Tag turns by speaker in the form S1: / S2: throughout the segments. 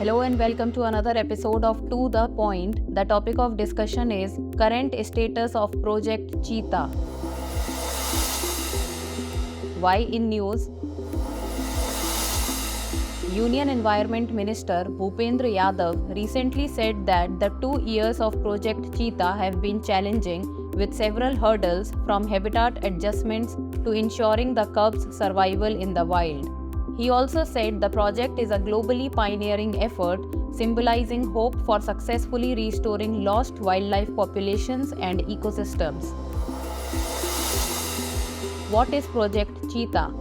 S1: Hello and welcome to another episode of To The Point. The topic of discussion is current status of Project Cheetah. Why in news? Union Environment Minister Bhupendra Yadav recently said that the 2 years of Project Cheetah have been challenging with several hurdles from habitat adjustments to ensuring the cubs' survival in the wild. He also said the project is a globally pioneering effort symbolizing hope for successfully restoring lost wildlife populations and ecosystems. What is Project Cheetah?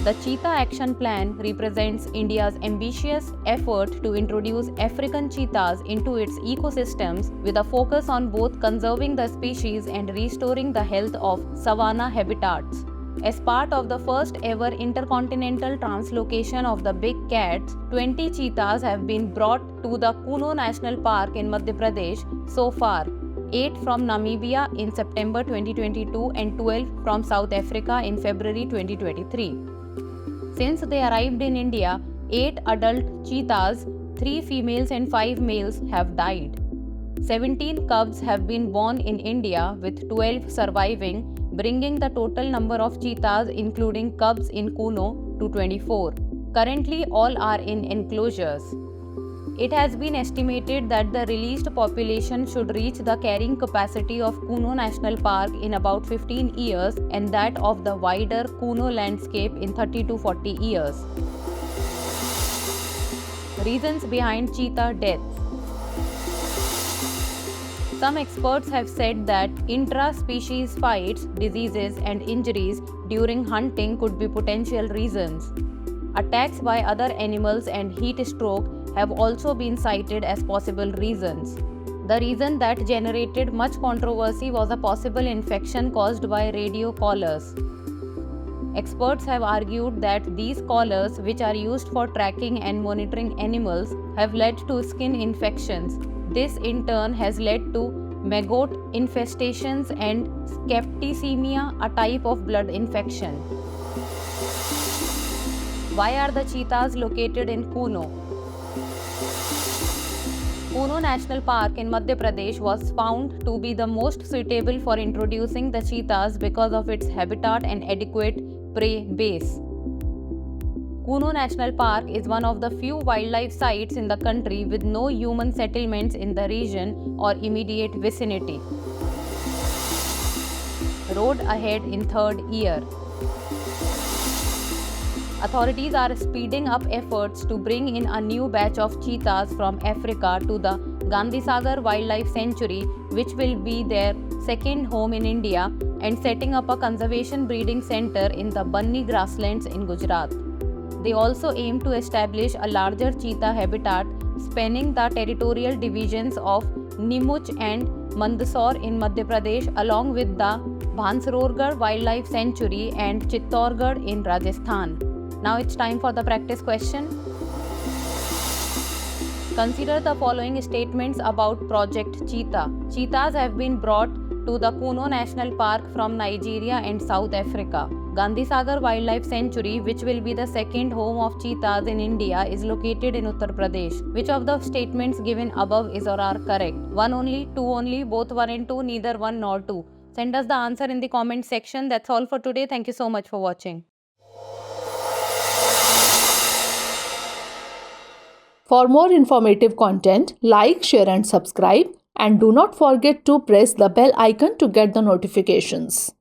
S1: The Cheetah Action Plan represents India's ambitious effort to introduce African cheetahs into its ecosystems with a focus on both conserving the species and restoring the health of savanna habitats. As part of the first ever intercontinental translocation of the big cats, 20 cheetahs have been brought to the Kuno National Park in Madhya Pradesh so far, 8 from Namibia in September 2022 and 12 from South Africa in February 2023. Since they arrived in India, 8 adult cheetahs, 3 females and 5 males have died. 17 cubs have been born in India with 12 surviving, bringing the total number of cheetahs including cubs in Kuno to 24. Currently, all are in enclosures. It has been estimated that the released population should reach the carrying capacity of Kuno National Park in about 15 years and that of the wider Kuno landscape in 30 to 40 years. Reasons behind cheetah deaths. Some experts have said that intra-species fights, diseases and injuries during hunting could be potential reasons. Attacks by other animals and heat stroke have also been cited as possible reasons. The reason that generated much controversy was a possible infection caused by radio collars. Experts have argued that these collars, which are used for tracking and monitoring animals, have led to skin infections. This in turn has led to maggot infestations and septicemia, a type of blood infection. Why are the cheetahs located in Kuno? Kuno National Park in Madhya Pradesh was found to be the most suitable for introducing the cheetahs because of its habitat and adequate prey base. Kuno National Park is one of the few wildlife sites in the country with no human settlements in the region or immediate vicinity. Road ahead in third year. Authorities are speeding up efforts to bring in a new batch of cheetahs from Africa to the Gandhisagar Wildlife Sanctuary, which will be their second home in India, and setting up a conservation breeding center in the Banni grasslands in Gujarat. They also aim to establish a larger cheetah habitat spanning the territorial divisions of Neemuch and Mandsaur in Madhya Pradesh, along with the Bhansarorgarh Wildlife Sanctuary and Chittorgarh in Rajasthan. Now it's time for the practice question. Consider the following statements about Project Cheetah. Cheetahs have been brought to the Kuno National Park from Nigeria and South Africa. Gandhisagar Wildlife Sanctuary, which will be the second home of cheetahs in India, is located in Uttar Pradesh. Which of the statements given above is or are correct? 1 only, 2 only, both 1 and 2, neither 1 nor 2. Send us the answer in the comment section. That's all for today. Thank you so much for watching.
S2: For more informative content, like, share and subscribe, and do not forget to press the bell icon to get the notifications.